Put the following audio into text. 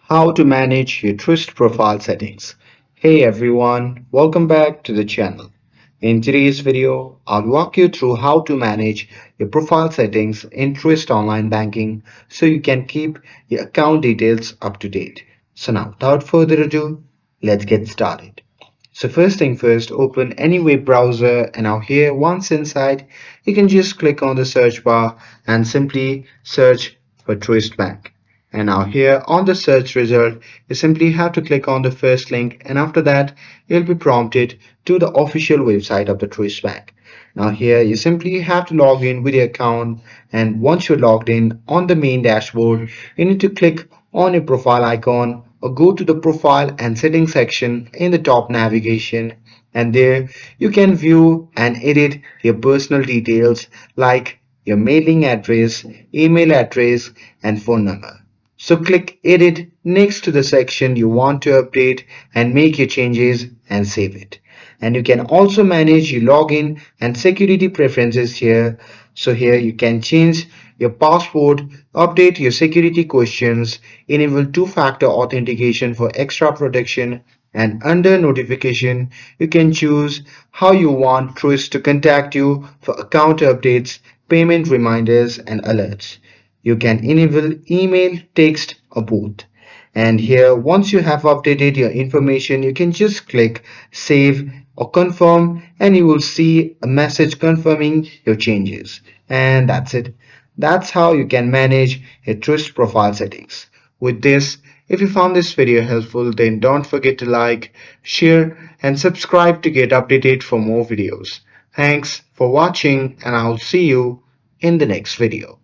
How to manage your Truist profile settings. Hey everyone, welcome back to the channel. In today's video, I'll walk you through how to manage your profile settings in Truist Online Banking so you can keep your account details up to date. So now, without further ado, let's get started. So first thing first, open any web browser and now here once inside, you can just click on the search bar and simply search for Truist Bank. And now here on the search result, you simply have to click on the first link and after that, you'll be prompted to the official website of the Truist Bank. Now here you simply have to log in with your account and once you're logged in on the main dashboard, you need to click on your profile icon or go to the profile and settings section in the top navigation and there you can view and edit your personal details like your mailing address, email address and phone number. So click edit next to the section you want to update and make your changes and save it. And you can also manage your login and security preferences here. So here you can change your password, update your security questions, enable two-factor authentication for extra protection, and under notification, you can choose how you want Truist to contact you for account updates, payment reminders, and alerts. You can enable email, text, or both. And here, once you have updated your information, you can just click save or confirm, and you will see a message confirming your changes. And that's it. That's how you can manage your Truist profile settings. With this, if you found this video helpful, then don't forget to like, share, and subscribe to get updated for more videos. Thanks for watching, and I'll see you in the next video.